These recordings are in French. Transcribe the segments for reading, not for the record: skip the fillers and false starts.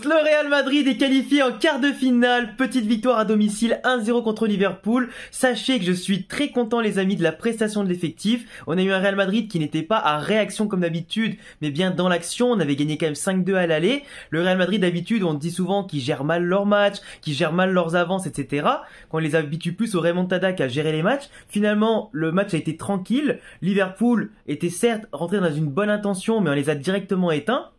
le Real Madrid est qualifié en quart de finale. Petite victoire à domicile 1-0 contre Liverpool. Sachez que je suis très content les amis de la prestation de l'effectif. On a eu un Real Madrid qui n'était pas à réaction comme d'habitude, mais bien dans l'action. On avait gagné quand même 5-2 à l'aller. Le Real Madrid d'habitude, on dit souvent qu'ils gèrent mal leurs matchs, qu'ils gèrent mal leurs avances, etc. Qu'on les habitue plus au remontada qu'à gérer les matchs. Finalement, le match a été tranquille. Liverpool était certes rentré dans une bonne intention, mais on les a directement éteints.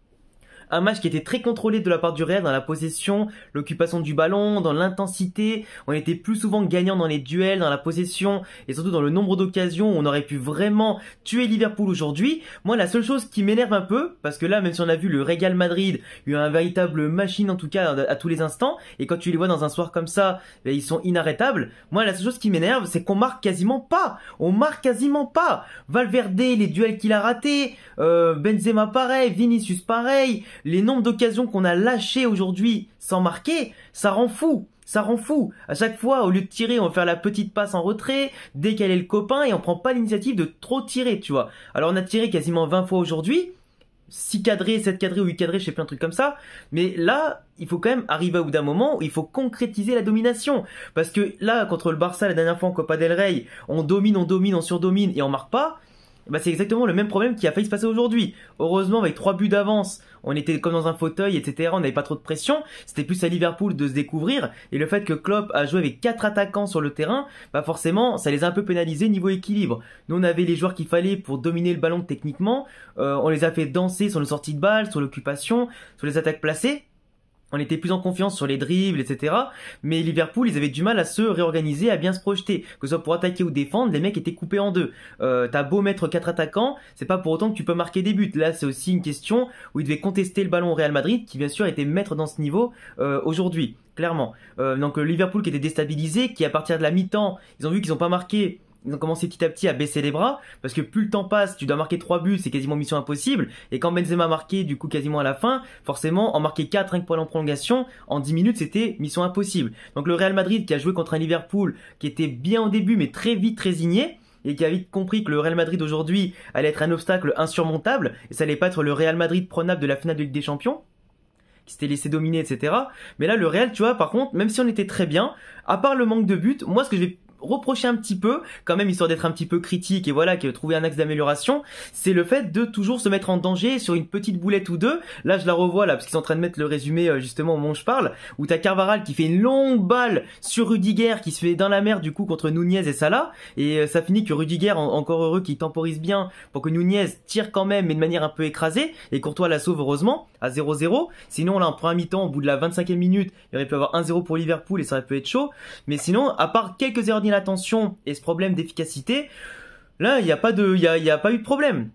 Un match qui était très contrôlé de la part du Real dans la possession, l'occupation du ballon, dans l'intensité. On était plus souvent gagnant dans les duels, dans la possession et surtout dans le nombre d'occasions où on aurait pu vraiment tuer Liverpool aujourd'hui. Moi, la seule chose qui m'énerve un peu, parce que là, même si on a vu le Real Madrid, il y a un véritable machine en tout cas à tous les instants, et quand tu les vois dans un soir comme ça, ils sont inarrêtables. Moi, la seule chose qui m'énerve, c'est qu'on marque quasiment pas. On marque quasiment pas. Valverde, les duels qu'il a ratés, Benzema pareil, Vinicius pareil. Les nombres d'occasions qu'on a lâchées aujourd'hui sans marquer, ça rend fou. Ça rend fou. À chaque fois, au lieu de tirer, on va faire la petite passe en retrait, décaler le copain et on prend pas l'initiative de trop tirer, tu vois. Alors on a tiré quasiment 20 fois aujourd'hui. 6 cadrés, 7 cadrés ou 8 cadrés, je sais plus, un truc comme ça. Mais là, il faut quand même arriver au bout d'un moment où il faut concrétiser la domination. Parce que là, contre le Barça, la dernière fois en Copa del Rey, on domine, on surdomine et on marque pas. Bah c'est exactement le même problème qui a failli se passer aujourd'hui. Heureusement, avec 3 buts d'avance, on était comme dans un fauteuil, etc. On n'avait pas trop de pression. C'était plus à Liverpool de se découvrir. Et le fait que Klopp a joué avec 4 attaquants sur le terrain, bah forcément, ça les a un peu pénalisés niveau équilibre. Nous, on avait les joueurs qu'il fallait pour dominer le ballon techniquement. On les a fait danser sur nos sorties de balles, sur l'occupation, sur les attaques placées. On était plus en confiance sur les dribbles, etc. Mais Liverpool, ils avaient du mal à se réorganiser, à bien se projeter. Que ce soit pour attaquer ou défendre, les mecs étaient coupés en deux. T'as beau mettre 4 attaquants, c'est pas pour autant que tu peux marquer des buts. Là, c'est aussi une question où ils devaient contester le ballon au Real Madrid, qui bien sûr était maître dans ce niveau aujourd'hui, clairement. Donc Liverpool qui était déstabilisé, qui à partir de la mi-temps, ils ont vu qu'ils n'ont pas marqué. Ils ont commencé petit à petit à baisser les bras parce que plus le temps passe, tu dois marquer 3 buts, c'est quasiment mission impossible. Et quand Benzema a marqué du coup quasiment à la fin, forcément en marquer 4 rien que pour aller en prolongation, en 10 minutes c'était mission impossible. Donc le Real Madrid qui a joué contre un Liverpool qui était bien au début mais très vite résigné et qui a vite compris que le Real Madrid aujourd'hui allait être un obstacle insurmontable et ça allait pas être le Real Madrid prenable de la finale de Ligue des Champions qui s'était laissé dominer, etc. Mais là le Real, tu vois, par contre, même si on était très bien, à part le manque de buts, moi ce que je vais reprocher un petit peu, quand même histoire d'être un petit peu critique et voilà, que trouver un axe d'amélioration, c'est le fait de toujours se mettre en danger sur une petite boulette ou deux. Là je la revois là parce qu'ils sont en train de mettre le résumé justement au moment où je parle, où t'as Carvajal qui fait une longue balle sur Rudiger qui se fait dans la mer du coup contre Nunez et Salah et ça finit que Rudiger, encore heureux qu'il temporise bien pour que Nunez tire quand même mais de manière un peu écrasée et Courtois la sauve heureusement à 0-0. Sinon là en première mi-temps au bout de la 25e minute il aurait pu avoir 1-0 pour Liverpool et ça aurait pu être chaud, mais sinon à part quelques erreurs d'inattention et ce problème d'efficacité, là il n'y a pas de, il y a pas eu de problème.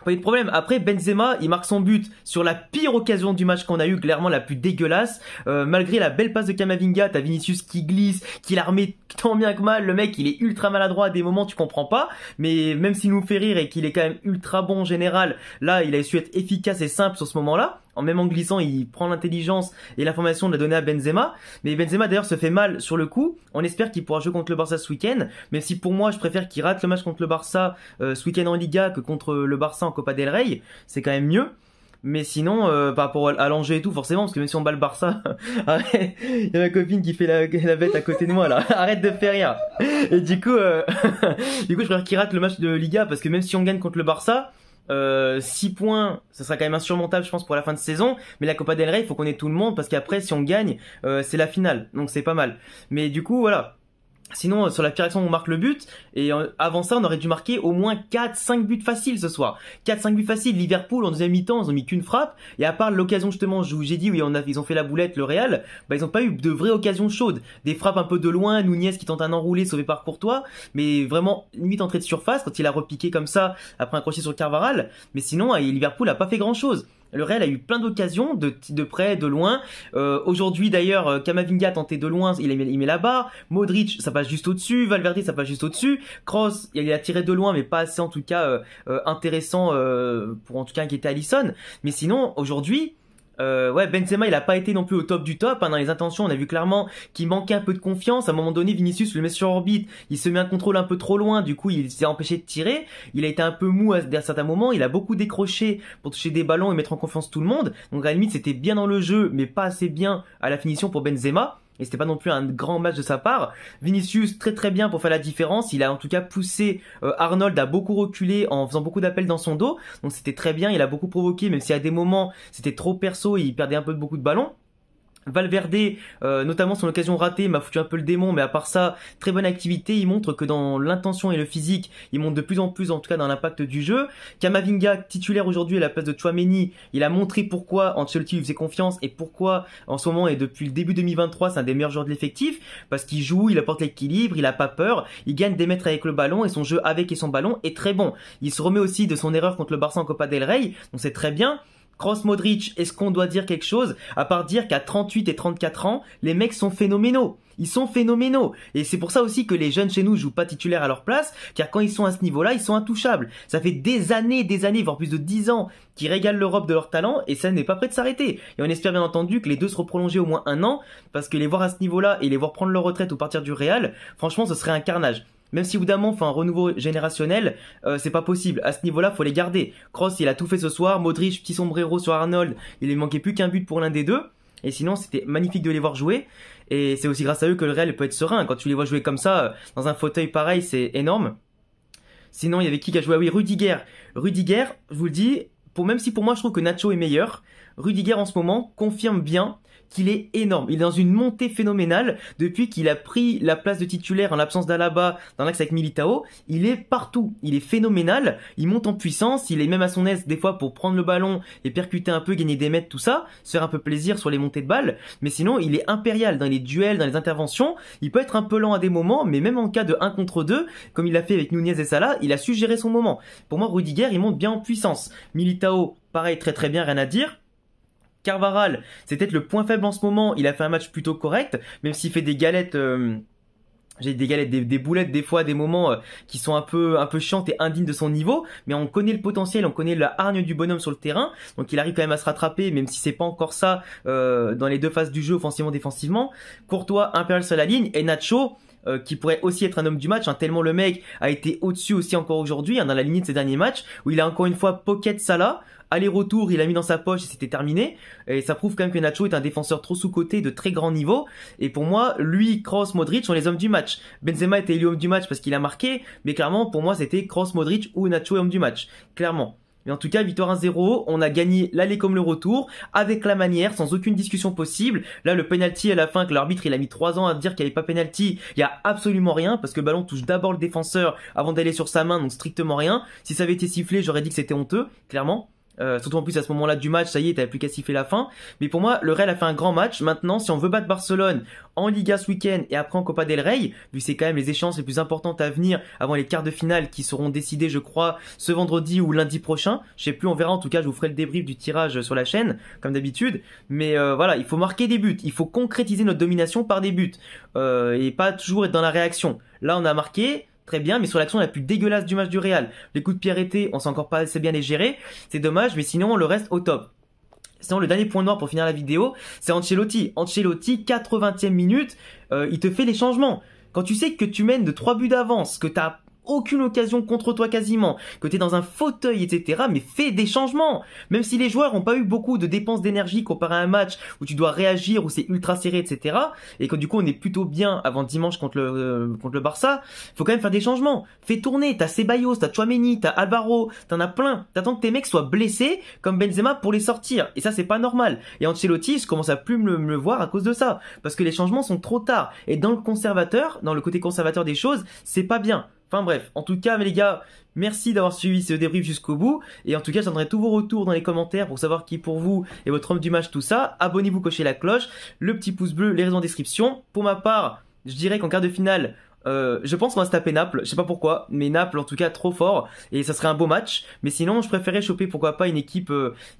Pas eu de problème. Après Benzema, il marque son but sur la pire occasion du match qu'on a eu, clairement la plus dégueulasse. Malgré la belle passe de Camavinga, t'as Vinicius qui glisse, qui la remet tant bien que mal. Le mec, il est ultra maladroit à des moments, tu comprends pas. Mais même s'il nous fait rire et qu'il est quand même ultra bon en général, là, il a su être efficace et simple sur ce moment-là. Même en glissant, il prend l'intelligence et l'information de la donner à Benzema. Mais Benzema d'ailleurs se fait mal sur le coup. On espère qu'il pourra jouer contre le Barça ce week-end. Même si pour moi, je préfère qu'il rate le match contre le Barça ce week-end en Liga que contre le Barça en Copa del Rey. C'est quand même mieux. Mais sinon, par rapport à l'enjeu et tout, forcément, parce que même si on bat le Barça, arrête, il y a ma copine qui fait la bête à côté de moi là. Arrête de faire rire. Et du coup, je préfère qu'il rate le match de Liga parce que même si on gagne contre le Barça, 6 points, ça sera quand même insurmontable je pense pour la fin de saison, mais la Copa del Rey il faut qu'on ait tout le monde parce qu'après si on gagne c'est la finale, donc c'est pas mal. Mais du coup voilà, sinon sur la pire action on marque le but et avant ça on aurait dû marquer au moins 4-5 buts faciles ce soir. 4-5 buts faciles. Liverpool en deuxième mi-temps ils ont mis qu'une frappe et à part l'occasion justement où j'ai dit oui ils ont fait la boulette le Real, bah ils ont pas eu de vraies occasions chaudes, des frappes un peu de loin, Nunez qui tente un enroulé sauvé par Courtois, mais vraiment limite entrée de surface quand il a repiqué comme ça après un crochet sur Carvajal. Mais sinon Liverpool a pas fait grand chose. Le Real a eu plein d'occasions de près, de loin. Aujourd'hui d'ailleurs, Camavinga a tenté de loin, il met la barre. Modric, ça passe juste au-dessus. Valverde, ça passe juste au-dessus. Kroos, il a tiré de loin, mais pas assez en tout cas intéressant pour en tout cas inquiéter Alisson. Mais sinon, aujourd'hui, Ouais, Benzema, il a pas été non plus au top du top, hein. Dans les intentions, on a vu clairement qu'il manquait un peu de confiance. À un moment donné, Vinicius le met sur orbite, il se met un contrôle un peu trop loin, du coup, il s'est empêché de tirer. Il a été un peu mou à certains moments, il a beaucoup décroché pour toucher des ballons et mettre en confiance tout le monde. Donc à la limite, c'était bien dans le jeu, mais pas assez bien à la finition pour Benzema. Et c'était pas non plus un grand match de sa part. Vinicius, très très bien pour faire la différence. Il a en tout cas poussé Arnold à beaucoup reculer en faisant beaucoup d'appels dans son dos. Donc c'était très bien, il a beaucoup provoqué, même si à des moments c'était trop perso et il perdait un peu beaucoup de ballons. Valverde, notamment son occasion ratée, m'a foutu un peu le démon, mais à part ça, très bonne activité. Il montre que dans l'intention et le physique, il monte de plus en plus, en tout cas dans l'impact du jeu. Camavinga, titulaire aujourd'hui à la place de Tchouaméni, il a montré pourquoi Ancelotti lui faisait confiance et pourquoi en ce moment et depuis le début 2023, c'est un des meilleurs joueurs de l'effectif, parce qu'il joue, il apporte l'équilibre, il a pas peur, il gagne des mètres avec le ballon et son jeu avec et son ballon est très bon. Il se remet aussi de son erreur contre le Barça en Copa del Rey, donc c'est très bien. Kroos, Modric, est-ce qu'on doit dire quelque chose à part dire qu'à 38 et 34 ans, les mecs sont phénoménaux. Ils sont phénoménaux. Et c'est pour ça aussi que les jeunes chez nous jouent pas titulaires à leur place, car quand ils sont à ce niveau-là, ils sont intouchables. Ça fait des années, voire plus de 10 ans qu'ils régalent l'Europe de leur talent et ça n'est pas prêt de s'arrêter. Et on espère bien entendu que les deux seront prolongés au moins un an, parce que les voir à ce niveau-là et les voir prendre leur retraite ou partir du Real, franchement, ce serait un carnage. Même si évidemment, enfin un renouveau générationnel, c'est pas possible. À ce niveau-là, faut les garder. Kroos, il a tout fait ce soir. Modric, petit sombrero sur Arnold, il lui manquait plus qu'un but pour l'un des deux. Et sinon, c'était magnifique de les voir jouer. Et c'est aussi grâce à eux que le Real peut être serein. Quand tu les vois jouer comme ça, dans un fauteuil pareil, c'est énorme. Sinon, il y avait qui a joué? Ah oui, Rudiger. Rudiger, je vous le dis, même si pour moi je trouve que Nacho est meilleur, Rudiger en ce moment confirme bien qu'il est énorme. Il est dans une montée phénoménale depuis qu'il a pris la place de titulaire en l'absence d'Alaba dans l'axe avec Militao. Il est partout. Il est phénoménal. Il monte en puissance. Il est même à son aise des fois pour prendre le ballon et percuter un peu, gagner des mètres, tout ça, se faire un peu plaisir sur les montées de balles. Mais sinon, il est impérial dans les duels, dans les interventions. Il peut être un peu lent à des moments, mais même en cas de 1 contre 2, comme il l'a fait avec Nunez et Salah, il a su gérer son moment. Pour moi, Rudiger, il monte bien en puissance. Militao, pareil, très très bien, rien à dire. Carvajal, c'est peut-être le point faible en ce moment. Il a fait un match plutôt correct, même s'il fait des galettes, des boulettes des fois, des moments qui sont un peu chiantes et indignes de son niveau. Mais on connaît le potentiel, on connaît la hargne du bonhomme sur le terrain, donc il arrive quand même à se rattraper, même si c'est pas encore ça dans les deux phases du jeu, offensivement, défensivement. Courtois, impérial sur la ligne, et Nacho, qui pourrait aussi être un homme du match, hein, tellement le mec a été au-dessus aussi encore aujourd'hui, hein, dans la lignée de ses derniers matchs, où il a encore une fois pocket Salah. Aller-retour, il a mis dans sa poche et c'était terminé. Et ça prouve quand même que Nacho est un défenseur trop sous-coté de très grand niveau. Et pour moi, lui, Kroos, Modric sont les hommes du match. Benzema était élu homme du match parce qu'il a marqué, mais clairement, pour moi, c'était Kroos, Modric ou Nacho homme du match. Clairement. Mais en tout cas, victoire 1-0, on a gagné l'aller comme le retour, avec la manière, sans aucune discussion possible. Là, le penalty à la fin, que l'arbitre il a mis 3 ans à dire qu'il n'y avait pas penalty, il y a absolument rien, parce que le ballon touche d'abord le défenseur avant d'aller sur sa main, donc strictement rien. Si ça avait été sifflé, j'aurais dit que c'était honteux, clairement. Surtout en plus à ce moment-là du match, ça y est, t'avais plus qu'à siffler la fin. Mais pour moi, le Real a fait un grand match. Maintenant, si on veut battre Barcelone en Liga ce week-end et après en Copa del Rey, vu que c'est quand même les échéances les plus importantes à venir avant les quarts de finale qui seront décidés, je crois, ce vendredi ou lundi prochain. Je sais plus, on verra. En tout cas, je vous ferai le débrief du tirage sur la chaîne, comme d'habitude. Mais voilà, il faut marquer des buts. Il faut concrétiser notre domination par des buts et pas toujours être dans la réaction. Là, on a marqué. Très bien, mais sur l'action la plus dégueulasse du match du Real. Les coups de pied arrêtés, on sait encore pas assez bien les gérer. C'est dommage, mais sinon, le reste au top. Sinon, le dernier point noir pour finir la vidéo, c'est Ancelotti. Ancelotti, 80e minute, il te fait les changements. Quand tu sais que tu mènes de 3 buts d'avance, que t'as aucune occasion contre toi quasiment, que t'es dans un fauteuil, etc., mais fais des changements. Même si les joueurs ont pas eu beaucoup de dépenses d'énergie comparé à un match où tu dois réagir, où c'est ultra serré, etc., et que du coup on est plutôt bien avant dimanche contre le Barça, faut quand même faire des changements. Fais tourner, t'as Ceballos, t'as Tchouaméni, t'as Alvaro, t'en as plein. T'attends que tes mecs soient blessés comme Benzema pour les sortir, et ça c'est pas normal. Et Ancelotti, je commence à plus me le voir à cause de ça, parce que les changements sont trop tard. Et dans le côté conservateur des choses, c'est pas bien. Enfin bref, en tout cas, les gars, merci d'avoir suivi ce débrief jusqu'au bout. Et en tout cas, j'attendrai tous vos retours dans les commentaires pour savoir qui pour vous est votre homme du match, tout ça. Abonnez-vous, cochez la cloche, le petit pouce bleu, les raisons en description. Pour ma part, je dirais qu'en quart de finale, Je pense qu'on va se taper Naples, je sais pas pourquoi, mais Naples en tout cas trop fort et ça serait un beau match. Mais sinon, je préférais choper pourquoi pas une équipe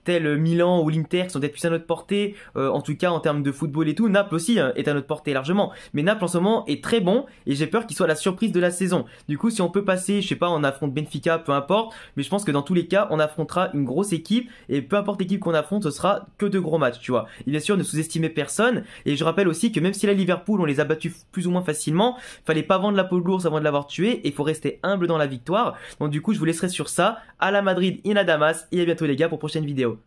telle Milan ou l'Inter qui sont peut-être plus à notre portée, en tout cas en termes de football et tout. Naples aussi est à notre portée largement, mais Naples en ce moment est très bon et j'ai peur qu'il soit la surprise de la saison. Du coup, si on peut passer, je sais pas, on affronte Benfica, peu importe, mais je pense que dans tous les cas, on affrontera une grosse équipe et peu importe l'équipe qu'on affronte, ce sera que de gros matchs, tu vois. Et bien sûr, ne sous-estimez personne et je rappelle aussi que même si la Liverpool on les a battus plus ou moins facilement, fallait pas vendre la peau de l'ours avant de l'avoir tué et il faut rester humble dans la victoire. Donc du coup, je vous laisserai sur ça. À la Madrid, in a Damas et à bientôt les gars pour prochaine vidéo.